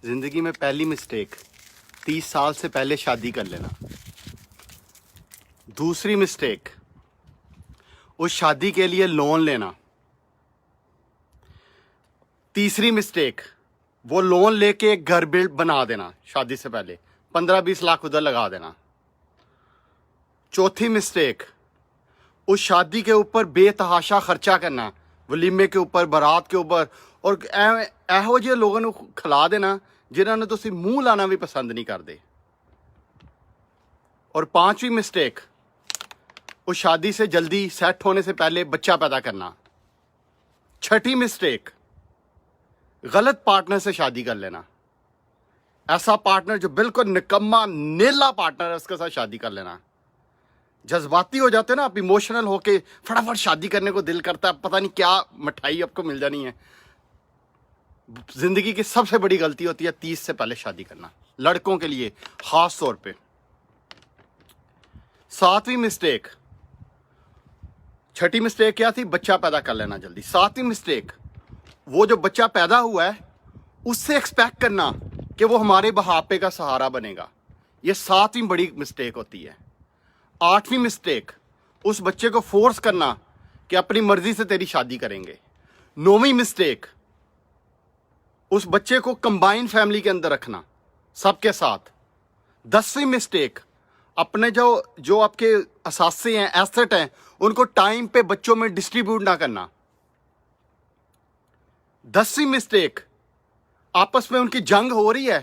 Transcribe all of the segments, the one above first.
जिंदगी में पहली मिस्टेक 30 साल से पहले शादी कर लेना। दूसरी मिस्टेक उस शादी के लिए लोन लेना। तीसरी मिस्टेक वो लोन लेके एक घर बिल्ड बना देना शादी से पहले, 15-20 लाख उधर लगा देना। चौथी मिस्टेक उस शादी के ऊपर बेतहाशा खर्चा करना, वलीमे के ऊपर, बारात के ऊपर, और ਇਹੋ ਜਿਹੇ लोगों ਨੂੰ खिला देना जिन्होंने ਤੁਸੀਂ ਮੂੰਹ ਲਾਣਾ भी पसंद नहीं करते। और पांचवी मिस्टेक उस शादी से जल्दी सेट होने से पहले बच्चा पैदा करना। छठी मिस्टेक गलत पार्टनर से शादी कर लेना। ऐसा पार्टनर जो बिल्कुल निकम्मा नेला पार्टनर है, उसके साथ शादी कर लेना। जज्बाती हो जाते हैं ना आप, इमोशनल होके फटाफट शादी करने को दिल करता है, पता नहीं क्या मिठाई आपको मिल जानी है। जिंदगी की सबसे बड़ी गलती होती है 30 से पहले शादी करना, लड़कों के लिए खास तौर पे। सातवीं मिस्टेक, छठी मिस्टेक क्या थी? बच्चा पैदा कर लेना जल्दी। सातवीं मिस्टेक, वो जो बच्चा पैदा हुआ है उससे एक्सपेक्ट करना कि वो हमारे बुढ़ापे का सहारा बनेगा। ये सातवीं बड़ी मिस्टेक होती है। आठवीं मिस्टेक, उस बच्चे को फोर्स करना कि अपनी मर्जी से तेरी शादी करेंगे। नौवीं मिस्टेक, उस बच्चे को कंबाइन फैमिली के अंदर रखना सबके साथ। 10वीं मिस्टेक, अपने जो आपके असासे हैं, एसेट हैं, उनको टाइम पे बच्चों में डिस्ट्रीब्यूट ना करना। 10वीं मिस्टेक, आपस में उनकी जंग हो रही है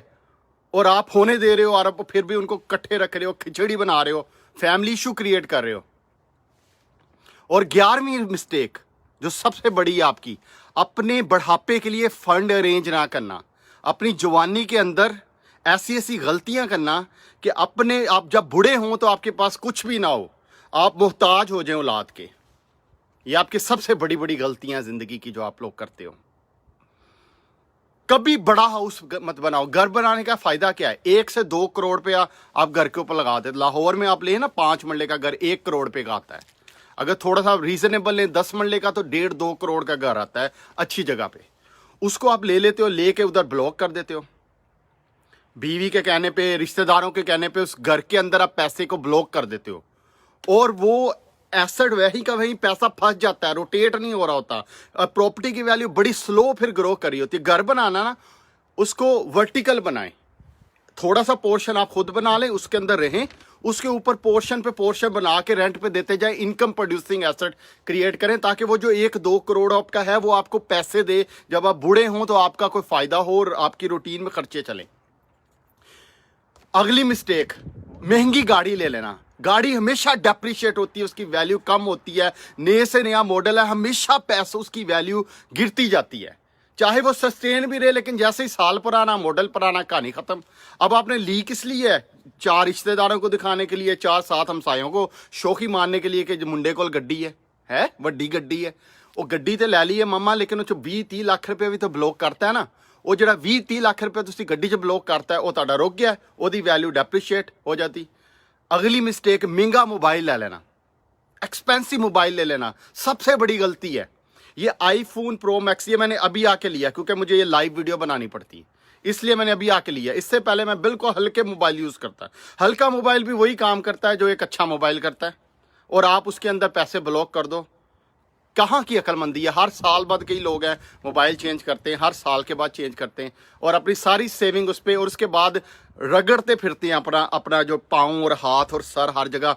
और आप होने दे रहे हो, और आप फिर भी उनको इकट्ठे रख रहे हो, खिचड़ी बना रहे हो, फैमिली इशू क्रिएट कर रहे हो। और 11वीं मिस्टेक जो सबसे बड़ी है आपकी, अपने बढ़ापे के लिए फंड अरेंज ना करना। अपनी जवानी के अंदर ऐसी ऐसी गलतियां करना कि आप जब बूढ़े हों तो आपके पास कुछ भी ना हो, आप मोहताज हो जाएं औलाद के। ये आपकी सबसे बड़ी बड़ी गलतियां जिंदगी की जो आप लोग करते हो। कभी बड़ा हाउस मत बनाओ। घर बनाने का फायदा क्या है? 1 से 2 करोड़ रुपया आप घर के ऊपर लगा देते। लाहौर में आप ले ना 5 मरले का घर 1 करोड़ रुपये का आता है। अगर थोड़ा सा रीजनेबल लें 10 मरले का तो 1.5-2 करोड़ का घर आता है अच्छी जगह पे। उसको आप ले लेते हो, लेके उधर ब्लॉक कर देते हो। बीवी के कहने पे, रिश्तेदारों के कहने पे उस घर के अंदर आप पैसे को ब्लॉक कर देते हो, और वो एसेट वही का वही पैसा फंस जाता है, रोटेट नहीं हो रहा होता। प्रॉपर्टी की वैल्यू बड़ी स्लो फिर ग्रो करी होती है। घर बनाना ना, उसको वर्टिकल बनाएं। थोड़ा सा पोर्शन आप खुद बना लें, उसके अंदर रहें, उसके ऊपर पोर्शन पे पोर्शन बना के रेंट पे देते जाए। इनकम प्रोड्यूसिंग एसेट क्रिएट करें ताकि वो जो 1-2 करोड़ आपका है वो आपको पैसे दे, जब आप बूढ़े हों तो आपका कोई फायदा हो और आपकी रूटीन में खर्चे चलें। अगली मिस्टेक, महंगी गाड़ी ले लेना। गाड़ी हमेशा डेप्रिशिएट होती है, उसकी वैल्यू कम होती है। नए से नया मॉडल है, हमेशा पैसों उसकी वैल्यू गिरती जाती है, चाहे वो सस्टेन भी रहे, लेकिन जैसे ही साल पुराना, मॉडल पुराना, कहानी खत्म। अब आपने ली किस लिए है? 4 रिश्तेदारों को दिखाने के लिए, 4-7 हमसायों को शौकी मारने के लिए कि मुंडे को गड्डी है वड्डी गड्डी है। वो गड्डी तो ले ली है मम्मा, लेकिन 20-30 लाख रुपये भी तो ब्लॉक करता है ना। वो जो 20-30 लाख रुपये तुसी गड्डी च ब्लॉक करता है, वो तुहाडा रुक गया, ਉਹਦੀ वैल्यू डेप्रिशिएट हो जाती। अगली मिस्टेक, महंगा मोबाइल ले लेना, एक्सपेंसिव मोबाइल ले लेना, सबसे बड़ी गलती है। ये आईफोन प्रो मैक्स, ये मैंने अभी आके लिया क्योंकि मुझे ये लाइव वीडियो बनानी पड़ती, इसलिए मैंने अभी आके लिया। इससे पहले मैं बिल्कुल हल्के मोबाइल यूज़ करता। हल्का मोबाइल भी वही काम करता है जो एक अच्छा मोबाइल करता है, और आप उसके अंदर पैसे ब्लॉक कर दो। कहाँ की अक्लमंदी है? हर साल बाद कई लोग हैं मोबाइल चेंज करते हैं, हर साल के बाद चेंज करते हैं, और अपनी सारी सेविंग उस पर, और उसके बाद रगड़ते फिरते हैं अपना जो पाँव और हाथ और सर हर जगह।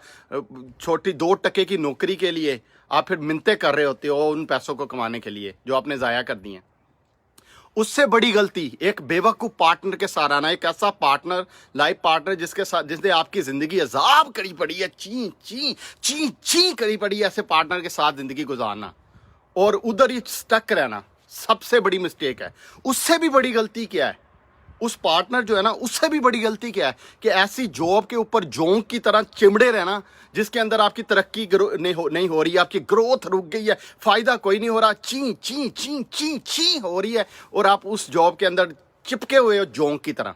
छोटी 2 टके की नौकरी के लिए आप फिर मिन्नतें कर रहे होते हो उन पैसों को कमाने के लिए जो आपने ज़ाया कर दी हैं। उससे बड़ी गलती, एक बेवकूफ़ पार्टनर के साथ आना। एक ऐसा पार्टनर, लाइफ पार्टनर जिसने आपकी ज़िंदगी अजाब करी पड़ी है, ची ची ची ची करी पड़ी है, ऐसे पार्टनर के साथ ज़िंदगी गुजारना और उधर ही स्टक रहना सबसे बड़ी मिस्टेक है। उससे भी बड़ी गलती क्या है? उस पार्टनर जो है ना, उससे भी बड़ी गलती क्या है कि ऐसी जॉब के ऊपर जोंक की तरह चिमड़े रहना जिसके अंदर आपकी तरक्की नहीं हो रही है, आपकी ग्रोथ रुक गई है, फ़ायदा कोई नहीं हो रहा, ची ची ची ची ची हो रही है, और आप उस जॉब के अंदर चिपके हुए हो जोंक की तरह।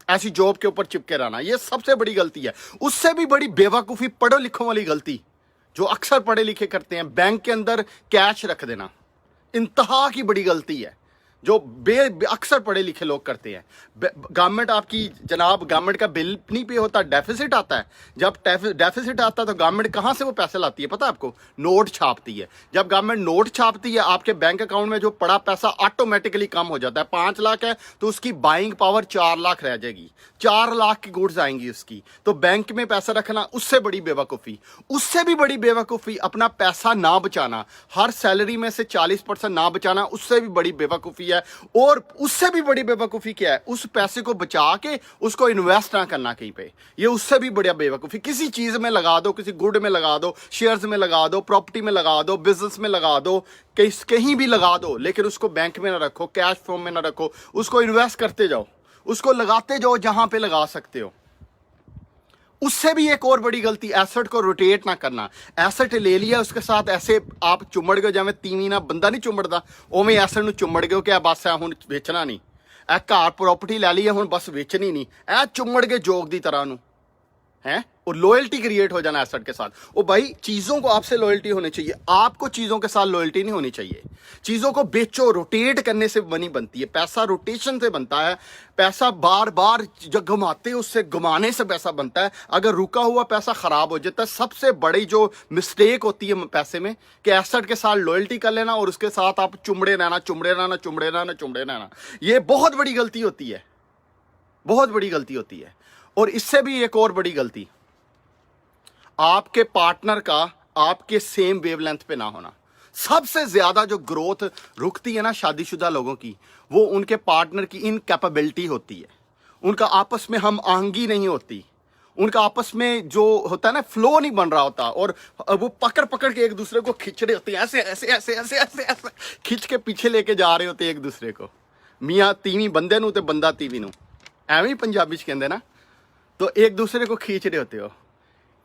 ऐसी जॉब के ऊपर चिपके रहना, ये सबसे बड़ी गलती है। उससे भी बड़ी बेवकूफ़ी, पढ़ो लिखों वाली गलती जो अक्सर पढ़े लिखे करते हैं, बैंक के अंदर कैश रख देना, इंतहा की बड़ी गलती है। जो अक्सर पढ़े लिखे लोग करते हैं। गवर्नमेंट आपकी जनाब, गवर्नमेंट का बिल नहीं पे होता, डेफिसिट आता है। जब डेफिसिट आता है तो गवर्नमेंट कहाँ से वो पैसे लाती है पता है आपको? नोट छापती है। जब गवर्नमेंट नोट छापती है, आपके बैंक अकाउंट में जो पड़ा पैसा ऑटोमेटिकली कम हो जाता है। 5 लाख है तो उसकी बाइंग पावर 4 लाख रह जाएगी, 4 लाख की गुड्स आएंगी उसकी। तो बैंक में पैसा रखना उससे बड़ी बेवकूफ़ी। उससे भी बड़ी बेवकूफ़ी अपना पैसा ना बचाना, हर सैलरी में से 40% ना बचाना, उससे भी बड़ी बेवकूफ़ी है। और उससे भी बड़ी बेवकूफ़ी क्या है? उस पैसे को बचा के उसको इन्वेस्ट ना करना कहीं पे, ये उससे भी बढ़िया बेवकूफ़ी। किसी चीज़ में लगा दो, किसी गुड में लगा दो, शेयर्स में लगा दो, प्रॉपर्टी में लगा दो, बिजनेस में लगा दो, कहीं भी लगा दो, लेकिन उसको बैंक में ना रखो, कैश फॉर्म में ना रखो, उसको इन्वेस्ट करते जाओ, उसको लगाते जाओ जहां पे लगा सकते हो। उससे भी एक और बड़ी गलती, एसेट को रोटेट ना करना। एसेट ले लिया, उसके साथ ऐसे आप चुमड़ गए, जिवें तीवी ना बंदा नहीं चुमड़दा, उवें एसेट नूं चुमड़ गए कि बस हुण वेचना नहीं, ए घर प्रॉपर्टी लै ली है हुण बस वेचनी नहीं, ए चुमड़ गए जोग दी तरह नूं है। और लॉयल्टी क्रिएट हो जाना एसेट के साथ। ओ भाई, चीजों को आपसे लॉयल्टी होनी चाहिए, आपको चीजों के साथ लॉयल्टी नहीं होनी चाहिए। चीजों को बेचो, रोटेट करने से मनी बनती है, पैसा रोटेशन से बनता है। पैसा बार बार जब घुमाते उससे घुमाने से पैसा बनता है। अगर रुका हुआ पैसा खराब हो जाता है। सबसे बड़ी जो मिस्टेक होती है पैसे में कि एसेट के साथ लॉयल्टी कर लेना और उसके साथ आप चुमड़े रहना, चुमड़े रहना, चुमड़े रहना, चुमड़े रहना। ये बहुत बड़ी गलती होती है, बहुत बड़ी गलती होती है। और इससे भी एक और बड़ी गलती, आपके पार्टनर का आपके सेम वेवलेंथ पे ना होना। सबसे ज्यादा जो ग्रोथ रुकती है ना शादीशुदा लोगों की, वो उनके पार्टनर की इनकैपेबिलिटी होती है। उनका आपस में हम आहंगी नहीं होती, उनका आपस में जो होता है ना फ्लो नहीं बन रहा होता, और वो पकड़ पकड़ के एक दूसरे को खींच रहे होते हैं, ऐसे ऐसे ऐसे ऐसे ऐसे ऐसे खींच के पीछे लेके जा रहे होते हैं एक दूसरे को। मियाँ तीवी बंदे नूं ते बंदा तीवी नूं, एवं ही पंजाबी च कहंदे ना। तो एक दूसरे को खींच रहे होते हो।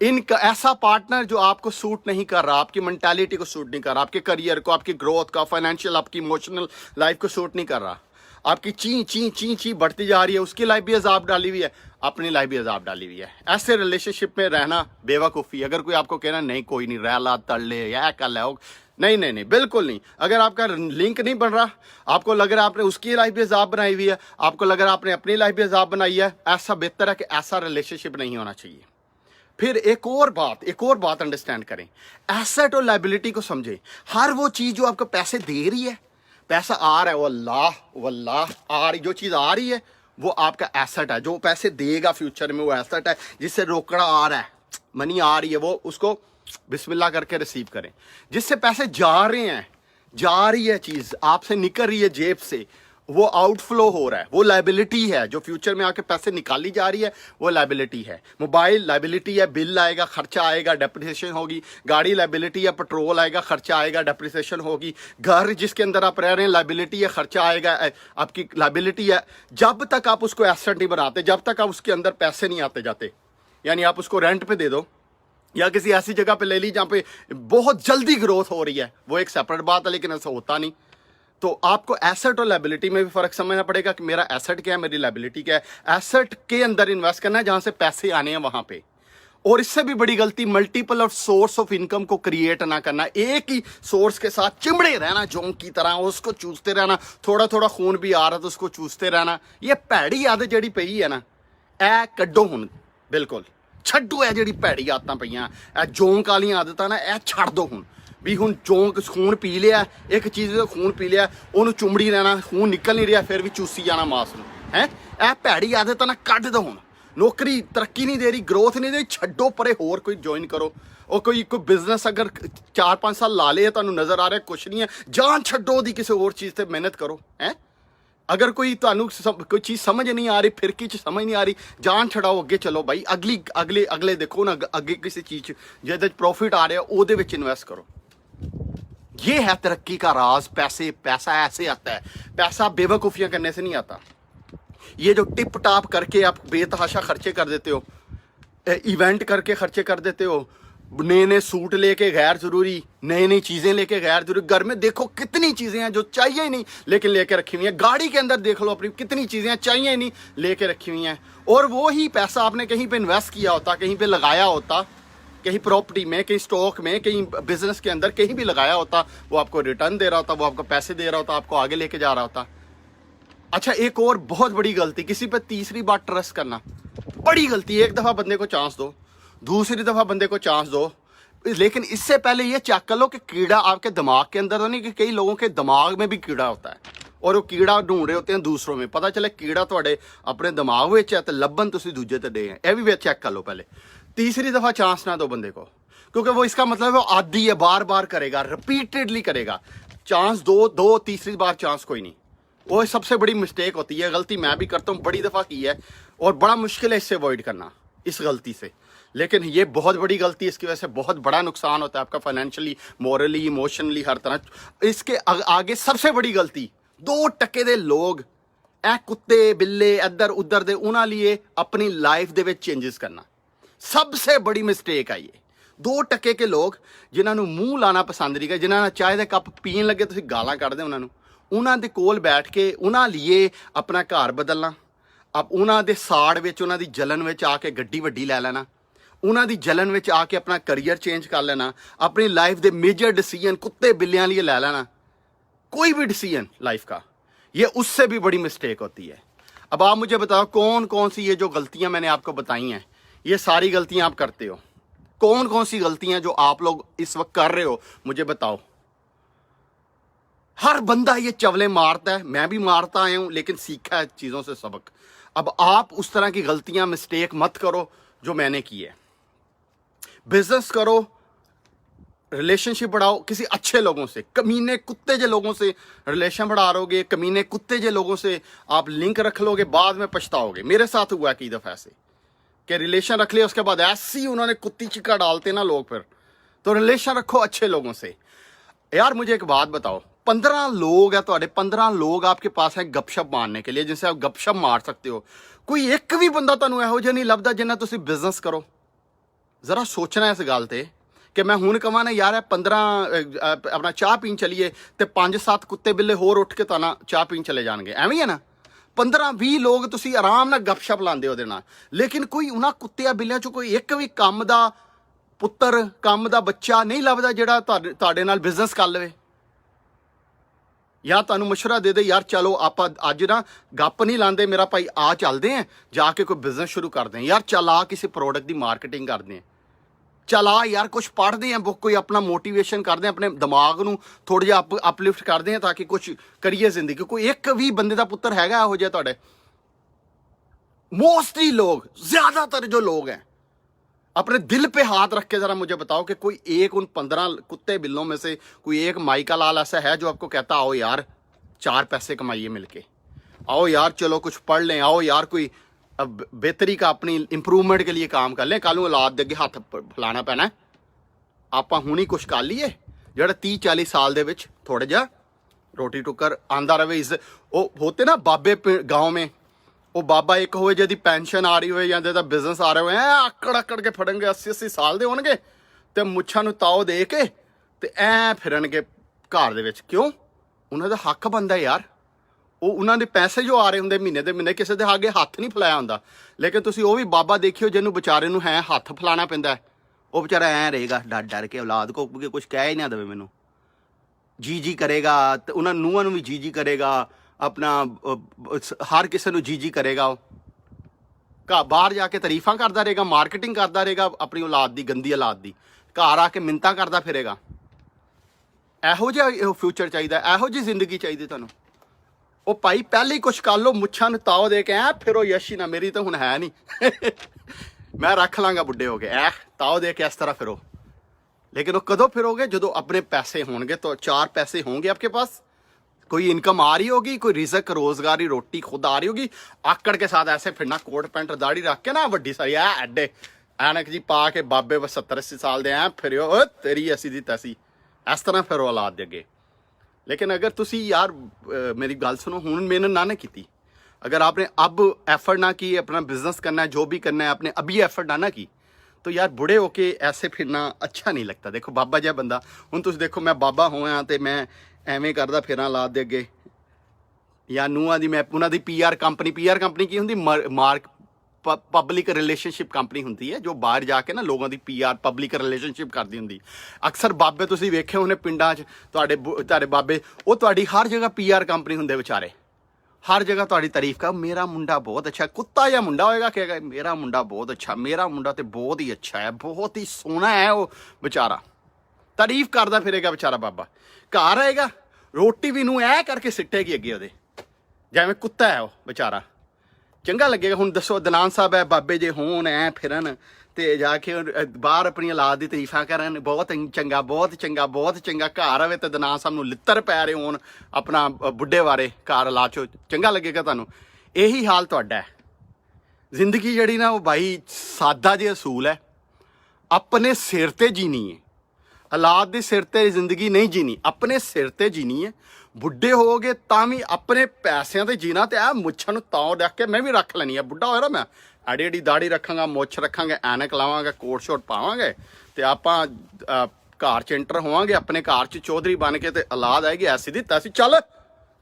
इनका ऐसा पार्टनर जो आपको सूट नहीं कर रहा, आपकी मेंटालिटी को सूट नहीं कर रहा, आपके करियर को, आपकी ग्रोथ का, फाइनेंशियल, आपकी इमोशनल लाइफ को सूट नहीं कर रहा, आपकी ची ची ची ची बढ़ती जा रही है, उसकी लाइफ भी अजाब डाली हुई है, अपनी लाइफ भी अजाब डाली हुई है। ऐसे रिलेशनशिप में रहना बेवकूफ़ी। अगर कोई आपको कहना नहीं कोई नहीं रह ला तड़ ले या कर ले, नहीं नहीं नहीं, बिल्कुल नहीं। अगर आपका लिंक नहीं बन रहा, आपको लग रहा है आपने उसकी लाइफ भी अजाब बनाई हुई है, आपको लग रहा है आपने अपनी लाइफ भी अजाब बनाई है, ऐसा बेहतर है कि ऐसा रिलेशनशिप नहीं होना चाहिए। फिर एक और बात अंडरस्टैंड करें, एसेट और लायबिलिटी को समझें। हर वो चीज जो आपको पैसे दे रही है, पैसा आ रहा है, वल्लाह आ रही, जो चीज आ रही है वो आपका एसेट है। जो पैसे देगा फ्यूचर में वो एसेट है। जिससे रोकड़ा आ रहा है, मनी आ रही है, वो उसको बिस्मिल्लाह करके रिसीव करें। जिससे पैसे जा रही है चीज आपसे निकल रही है जेब से, वो आउटफ्लो हो रहा है, वो लायबिलिटी है। जो फ्यूचर में आके पैसे निकाली जा रही है वो लायबिलिटी है। मोबाइल लायबिलिटी है, बिल आएगा, खर्चा आएगा, डेप्रिसिएशन होगी। गाड़ी लायबिलिटी है, पेट्रोल आएगा, खर्चा आएगा, डेप्रिसिएशन होगी। घर जिसके अंदर आप रह रहे हैं लायबिलिटी है, खर्चा आएगा, आपकी लायबिलिटी है। जब तक आप उसको एसेट नहीं बनाते, जब तक आप उसके अंदर पैसे नहीं आते जाते, यानी आप उसको रेंट पे दे दो या किसी ऐसी जगह पे ले ली जहाँ पे बहुत जल्दी ग्रोथ हो रही है, वो एक सेपरेट बात है, लेकिन ऐसा होता नहीं। तो आपको एसेट और लायबिलिटी में भी फर्क समझना पड़ेगा कि मेरा एसेट क्या है, मेरी लायबिलिटी क्या है। एसेट के अंदर इन्वेस्ट करना है जहां से पैसे आने हैं वहां पे। और इससे भी बड़ी गलती, multiple of source of income को क्रिएट ना करना। एक ही सोर्स के साथ चिमड़े रहना जोंक की तरह, उसको चूसते रहना। थोड़ा थोड़ा खून भी आ रहा तो उसको चूसते रहना। ये भैड़ी आदत जड़ी पई है ना, ए कड्डो हुण, बिल्कुल छड्डो। है जड़ी भैड़ी आदतां पईयां, ए जोंक वाली आदतां ना, ए छड्ड दो हुण। भी हुण जोंक खून पी लिया, एक चीज़ का खून पी लिया, उन्होंने चुमड़ी रहना, खून निकल नहीं रहा, फिर भी चूसी जाना मास नूं है। ए भैड़ी आदत ना कड्ड दो हुण। नौकरी तरक्की नहीं दे रही, ग्रोथ नहीं दे रही, छड्डो परे, होर कोई ज्वाइन करो। और कोई बिजनेस अगर 4-5 साल ला ले, तुहानूं नज़र आ रहा है कुछ नहीं है, जान छड्डो दी किसी होर चीज़ ते मेहनत करो है। अगर कोई तुहानूं कोई चीज़ समझ नहीं आ रही, फिरकी च समझ नहीं आ रही, जान छड़ाओ, अगे चलो भाई। अगले देखो ना, अगे किसी चीज़ जिहदे प्रॉफिट आ रहा है उहदे विच इन्वेस्ट करो। ये है तरक्की का राज। पैसा ऐसे आता है, पैसा बेवकूफ़ियां करने से नहीं आता। ये जो टिप टाप करके आप बेतहाशा खर्चे कर देते हो, इवेंट करके खर्चे कर देते हो, नए नए सूट लेके गैर जरूरी, नई नई चीज़ें लेके गैर जरूरी। घर में देखो कितनी चीज़ें हैं जो चाहिए ही नहीं लेकिन लेके रखी हुई हैं। गाड़ी के अंदर देख लो अपनी, कितनी चीज़ें चाहिए ही नहीं लेके रखी हुई हैं। और वो ही पैसा आपने कहीं पे इन्वेस्ट किया होता, कहीं पे लगाया होता, कहीं प्रॉपर्टी में, कहीं स्टॉक में, कहीं बिजनेस के अंदर, कहीं भी लगाया होता, वो आपको रिटर्न दे रहा होता, वो आपको पैसे दे रहा होता, आपको आगे लेके जा रहा होता। अच्छा, एक और बहुत बड़ी गलती, किसी पे तीसरी बार ट्रस्ट करना बड़ी गलती है। एक दफ़ा बंदे को चांस दो, दूसरी दफ़ा बंदे को चांस दो, लेकिन इससे पहले ये चेक कर लो कि कीड़ा आपके दिमाग के अंदर तो नहीं, कि कई लोगों के दिमाग में भी कीड़ा होता है और वो कीड़ा ढूंढ रहे होते हैं दूसरों में। पता चले कीड़ा थोड़े अपने दिमाग में है तो लब्बन तुसी दूजे ते दे हैं। यह भी चेक कर लो पहले। तीसरी दफ़ा चांस ना दो बंदे को, क्योंकि वो इसका मतलब वो आदी है, बार बार करेगा, रिपीटेडली करेगा। चांस दो तीसरी बार चांस कोई नहीं। वो सबसे बड़ी मिस्टेक होती है, गलती मैं भी करता हूँ, बड़ी दफ़ा की है और बड़ा मुश्किल है इससे अवॉइड करना, इस गलती से। लेकिन ये बहुत बड़ी गलती है, इसकी वजह से बहुत बड़ा नुकसान होता है आपका, फाइनेंशियली, मोरली, इमोशनली, हर तरह। इसके आगे सबसे बड़ी गलती, 2% ਦੇ ਲੋग ਇਹ ਕੁੱਤੇ ਬਿੱਲੇ ਇੱਧਰ ਉੱਧਰ ਦੇ ਉਹਨਾਂ ਲਈ ਆਪਣੀ ਲਾਈਫ ਦੇ ਵਿੱਚ ਚੇਂजेस ਕਰਨਾ सबसे बड़ी मिस्टेक आई है। 2% के लोग जिन्हां नूं मूँह लाना पसंद नहीं, जिन्हां चाय दे कप पीन लगे तुसीं गालां कढदे उन्हां नूं, उन्हां दे कोल बैठ के उन्हां लिए अपना घर बदलना, उन्हां दे साड़ विच, उन्हां दी जलन विच आके गड्डी वड्डी लै लेना, उन्हां दी जलन विच आके अपना करियर चेंज कर लेना, अपनी लाइफ दे मेजर डिसीजन कुत्ते बिल्लियां लिए लै लेना, कोई भी डिसीजन लाइफ का, ये उससे भी बड़ी मिस्टेक होती है। अब आप मुझे बताओ कौन कौन सी ये जो गलतियां मैंने आपको बताई हैं, ये सारी गलतियां आप करते हो? कौन कौन सी गलतियां जो आप लोग इस वक्त कर रहे हो मुझे बताओ। हर बंदा ये चवले मारता है, मैं भी मारता आया हूं, लेकिन सीखा है चीज़ों से सबक। अब आप उस तरह की गलतियां, मिस्टेक मत करो जो मैंने की है। बिजनेस करो, रिलेशनशिप बढ़ाओ किसी अच्छे लोगों से, कमीने कुत्ते जे लोगों से रिलेशन बढ़ा लोगे, कमीने कुत्ते जे लोगों से आप लिंक रख लोगे, बाद में पछताओगे। मेरे साथ हुआ कई दफ़ा ऐसे कि रिलेशन रख लिया, उसके बाद ऐसी उन्होंने कुत्ती चिक्का डालते ना लोग, फिर तो रिलेशन रखो अच्छे लोगों से। यार मुझे एक बात बताओ, 15 लोग है तो 15 लोग आपके पास है गपशप मारने के लिए, जिनसे आप गपशप मार सकते हो। कोई एक भी बंदा तुहानू इहो जिहा नहीं लभदा जिन्ना तुसीं बिजनेस करो। जरा सोचना इस गल ते कि मैं हुण कहां ना यार 15 अपना चाह पीन चलीए तो 5-7 कुत्ते बिल्ले होर उठ के तुहानू चाह पीन चले जाएंगे, एवं है ना। 15-20 लोग तुसीं आराम नाल गपशप लांदे हो, लेकिन कोई उन्हां कुत्तियां बिल्लियां चों कोई एक भी काम दा पुत्तर, काम दा बच्चा नहीं लभदा जिहड़ा तुहाडे नाल बिजनेस कर लवे, या तुहानू मशवरा दे दे यार चलो आप अज ना गप नहीं लाते मेरा भाई, आ चलते हैं जाके कोई बिजनेस शुरू करते हैं, यार चल आ किसी प्रोडक्ट की मार्केटिंग करते हैं, चल आ यार कुछ पढ़ते हैं बुक, कोई अपना मोटिवेशन करते हैं, अपने दिमाग नूं थोड़ा जिहा अपलिफ्ट करते हैं ताकि कुछ करिए जिंदगी। कोई एक भी बंदे का पुत्तर हैगा इहो जिहा तुहाडे? मोस्टली लोग, ज्यादातर जो लोग हैं, अपने दिल पे हाथ रख के जरा मुझे बताओ कि कोई एक उन 15 कुत्ते बिल्लों में से कोई एक माइका लाल ऐसा है जो आपको कहता आओ यार 4 पैसे कमाइए मिलके, आओ यार चलो कुछ पढ़ लें, आओ यार कोई बेहतरी का अपनी इंप्रूवमेंट के लिए काम कर लें, कल नूं औलाद दे अगे हथ फैलाना पैना है। आप हुणी कुछ कर लीए जिहड़ा 30-40 साल दे विच थोड़ा जिहा रोटी टुकर आंदा रहे। इस वो होते ना बाबे गाँव में, वो बाबा एक होए जिहदी पेंशन आ रही होए या जिहदा बिजनेस आ रहा होए, आकड़ आकड़ के फड़नगे, 80-80 साल दे होणगे ते मुच्छां नूं ताओ दे के ते ऐ फिरनगे घर दे विच। क्यों? उन्हां दा हक बनदा यार, वो उन्होंने पैसे जो आ रहे होंगे महीने के महीने, किसी के आगे हथ नहीं फैलाया होंगे। लेकिन तुसी वो भी बाबा देखियो जिन्होंने बेचारे नूं है हथ फैलाना पैंदा है, वो बेचारा ऐ रहेगा डर डर के औलाद को कुछ कह ही ना देवे, मैनू जी करेगा, तो उन्होंने नूहां नूं भी जी करेगा, अपना हर किसी नूं जी करेगा, बाहर जाके तारीफां करता रहेगा, मार्केटिंग करता रहेगा अपनी औलाद की, गंदी औलाद की, घर आके मिन्नतां करता फिरेगा। इहो जिहा फ्यूचर चाहिए, इहो जी जिंदगी चाहिए तुहानूं? ਉਹ ਭਾਈ ਪਹਿਲੇ ਹੀ ਕੁਛ ਕਰ ਲਓ, ਮੁੱਛਾਂ ਨੂੰ ਤਾਓ ਦੇ ਕੇ ਐ ਫਿਰੋ ਯਸ਼ੀ ਨਾ, ਮੇਰੀ ਤਾਂ ਹੁਣ ਹੈ ਨਹੀਂ ਮੈਂ ਰੱਖ ਲਾਂਗਾ ਬੁੱਢੇ ਹੋ ਕੇ, ਐ ਤਾਓ ਦੇ ਕੇ ਇਸ ਤਰ੍ਹਾਂ ਫਿਰੋ। लेकिन वो कदों फिरोगे जो अपने पैसे होंगे, तो 4 पैसे होंगे आपके पास, कोई इनकम आ रही होगी, कोई रिजक रोजगारी रोटी खुद आ रही होगी। आकड़ के साथ ऐसे फिरना, कोट पैंट दाढ़ी रख के ना वड्डी सारी एडे ऐनक जी पा के बाबे 70-80 साल दे ऐ फिरो, तेरी ऐसी दी तैसी, इस तरह फिरो औलाद दे अगे। लेकिन अगर तुसी यार मेरी गल सुनो, हुण मेहनत ना की, अगर आपने अब एफर्ट ना की, अपना बिजनेस करना है, जो भी करना है, आपने अभी एफर्ट ना की, तो यार बुढ़े होके ऐसे फिरना अच्छा नहीं लगता। देखो बाबा जिहा बंदा, हुण तुसीं देखो मैं बाबा होया तो मैं एवें करदा फिरां औलाद दे अगे, या नूहां दी मैं उन्हां दी पीआर कंपनी की हुंदी, मार्क पब्लिक रिलेशनशिप कंपनी हुंदी है, जो बाहर जाके ना लोगों की पीआर पब्लिक रिलेशनशिप करती हुंदी। अक्सर बाबे तुसीं वेखे होने पिंडां 'च, तुहाडे बाबे वो तुहाडी हर जगह पीआर कंपनी हुंदे बेचारे, हर जगह तुहाडी तारीफ कर, मेरा मुंडा बहुत अच्छा, कुत्ता या मुंडा होएगा कहेगा मेरा मुंडा बहुत अच्छा, मेरा मुंडा तो बहुत ही अच्छा है, बहुत ही सोहना है वो बेचारा, तारीफ करदा फिरेगा बेचारा बाबा। घर आएगा रोटी भी नूं ऐ करके सिੱਟੇਗੀ ਅੱਗੇ ਉਹਦੇ, ਜਿਵੇਂ ਕੁੱਤਾ ਹੈ ਉਹ बेचारा, ਚੰਗਾ ਲੱਗੇਗਾ। ਹੁਣ ਦੱਸੋ ਦਨਾਨ ਸਾਹਿਬ ਹੈ ਬਾਬੇ ਜੇ ਹੋਣ ਐ ਫਿਰਨ ਤੇ ਜਾ ਕੇ ਬਾਹਰ ਆਪਣੀ ਔਲਾਦ ਦੀ ਤਾਰੀਫਾਂ ਕਰਨ, ਬਹੁਤ ਚੰਗਾ ਬਹੁਤ ਚੰਗਾ ਬਹੁਤ ਚੰਗਾ। ਘਰ ਆਵੇ ਤੇ ਦਨਾਨ ਸਾਹਿਬ ਨੂੰ ਲਿੱਤਰ ਪੈ ਰਹੇ ਹੋਣ ਆਪਣਾ ਬੁੱਢੇ ਬਾਰੇ, ਘਰ ਲਾ ਚੋ, ਚੰਗਾ ਲੱਗੇਗਾ ਤੁਹਾਨੂੰ। ਇਹੀ ਹਾਲ ਤੁਹਾਡਾ ਹੈ। ਜ਼ਿੰਦਗੀ ਜਿਹੜੀ ਨਾ ਉਹ ਬਾਈ ਸਾਦਾ ਜਿਹਾ ਅਸੂਲ ਹੈ, ਆਪਣੇ ਸਿਰ ਤੇ ਜੀਣੀ ਹੈ, ਔਲਾਦ ਦੇ ਸਿਰ ਤੇ ਜ਼ਿੰਦਗੀ ਨਹੀਂ ਜੀਣੀ, ਆਪਣੇ ਸਿਰ ਤੇ ਜੀਣੀ ਹੈ। ਬੁੱਢੇ ਹੋਗੇ ਤਾਂ ਵੀ ਆਪਣੇ ਪੈਸਿਆਂ ਤੇ ਜੀਣਾ। ਤੇ ਇਹ ਮੁੱਛਾਂ ਨੂੰ ਤਾਂ ਰੱਖ ਕੇ ਮੈਂ ਵੀ ਰੱਖ ਲੈਣੀ ਆ, ਬੁੱਢਾ ਹੋਇਆ ਨਾ ਮੈਂ ਐਡੀ ਐਡੀ ਦਾੜੀ ਰੱਖਾਂਗਾ, ਮੁੱਛ ਰੱਖਾਂਗੇ, ਐਨਕ ਲਾਵਾਂਗੇ, ਕੋਟ ਸ਼ੋਟ ਪਾਵਾਂਗੇ ਤੇ ਆਪਾਂ ਘਰ 'ਚ ਐਂਟਰ ਹੋਵਾਂਗੇ, ਆਪਣੇ ਘਰ 'ਚ ਚੌਧਰੀ ਬਣ ਕੇ, ਤੇ ਔਲਾਦ ਆਏਗੀ ਐਸੀ ਦੀ ਤੈਸੀ, ਚੱਲ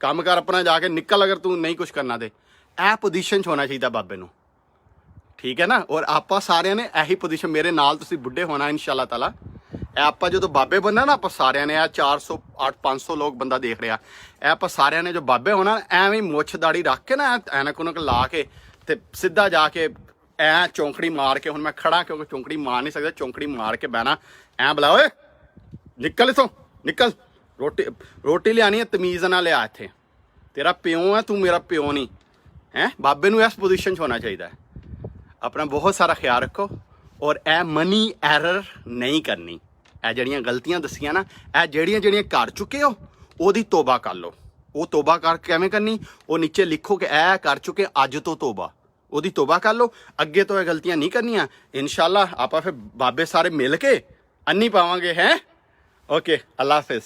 ਕੰਮ ਕਰ ਆਪਣਾ ਜਾ ਕੇ ਨਿਕਲ, ਅਗਰ ਤੂੰ ਨਹੀਂ ਕੁਛ ਕਰਨਾ ਤੇ। ਇਹ ਪੋਜੀਸ਼ਨ 'ਚ ਹੋਣਾ ਚਾਹੀਦਾ ਬਾਬੇ ਨੂੰ, ਠੀਕ ਹੈ ਨਾ। ਔਰ ਆਪਾਂ ਸਾਰਿਆਂ ਨੇ ਇਹੀ ਪੋਜੀਸ਼ਨ, ਮੇਰੇ ਨਾਲ ਤੁਸੀਂ ਬੁੱਢੇ ਹੋਣਾ ਇਨਸ਼ਾਅੱਲਾ ਤਾਲਾ। ਇਹ ਆਪਾਂ ਜਦੋਂ ਬਾਬੇ ਬਣਨਾ ਨਾ, ਆਪਾਂ ਸਾਰਿਆਂ ਨੇ, ਇਹ 400 500 ਲੋਕ ਬੰਦਾ ਦੇਖ ਰਿਹਾ, ਇਹ ਆਪਾਂ ਸਾਰਿਆਂ ਨੇ ਜੋ ਬਾਬੇ ਹੋਣਾ, ਐਵੇਂ ਮੁੱਛ ਦਾੜੀ ਰੱਖ ਕੇ ਨਾ, ਐਨਕ ਉਨਕ ਲਾ ਕੇ ਤੇ ਸਿੱਧਾ ਜਾ ਕੇ ਐ ਚੌਂਕੜੀ ਮਾਰ ਕੇ, ਹੁਣ ਮੈਂ ਖੜਾ ਕਿਉਂਕਿ ਚੌਂਕੜੀ ਮਾਰ ਨਹੀਂ ਸਕਦਾ, ਚੌਂਕੜੀ ਮਾਰ ਕੇ ਬਹਿਣਾ, ਐ ਬੁਲਾ ਓਏ ਨਿਕਲ ਇੱਥੋਂ ਨਿਕਲ, ਰੋਟੀ ਲਿਆਣੀ ਹੈ ਤਮੀਜ਼ ਨਾਲ ਲਿਆ, ਇੱਥੇ ਤੇਰਾ ਪਿਓ ਹੈ, ਤੂੰ ਮੇਰਾ ਪਿਓ ਨਹੀਂ ਹੈ। ਬਾਬੇ ਨੂੰ ਇਸ ਪੋਜੀਸ਼ਨ 'ਚ ਹੋਣਾ ਚਾਹੀਦਾ ਹੈ। ਆਪਣਾ ਬਹੁਤ ਸਾਰਾ ਖਿਆਲ ਰੱਖੋ, ਔਰ ਇਹ ਮਨੀ ਐਰਰ ਨਹੀਂ ਕਰਨੀ। ਇਹ ਜਿਹੜੀਆਂ ਗਲਤੀਆਂ ਦੱਸੀਆਂ ਨਾ, ਇਹ ਜਿਹੜੀਆਂ ਕਰ ਚੁੱਕੇ ਹੋ ਉਹਦੀ ਤੋਬਾ ਕਰ ਲਓ। ਉਹ ਤੋਬਾ ਕਰ ਕਿਵੇਂ ਕਰਨੀ, ਉਹ ਨੀਚੇ ਲਿਖੋ ਕਿ ਇਹ ਕਰ ਚੁੱਕੇ ਅੱਜ ਤੋਂ ਤੋਬਾ, ਉਹਦੀ ਤੋਬਾ ਕਰ ਲਓ। ਅੱਗੇ ਤੋਂ ਇਹ ਗਲਤੀਆਂ ਨਹੀਂ ਕਰਨੀਆਂ। ਇਨਸ਼ਾਅੱਲਾ ਆਪਾਂ ਫਿਰ ਬਾਬੇ ਸਾਰੇ ਮਿਲ ਕੇ ਅੰਨੀ ਪਾਵਾਂਗੇ ਹੈ। ਓਕੇ, ਅੱਲਾ ਹਾਫਿਜ਼।